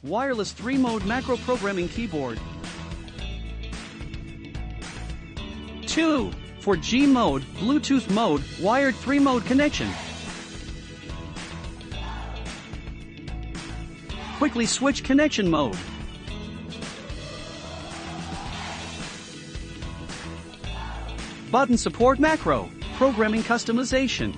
Wireless 3-mode macro programming keyboard. 2. For G mode, Bluetooth mode, wired 3-mode connection. Quickly switch connection mode. Button support macro, programming customization.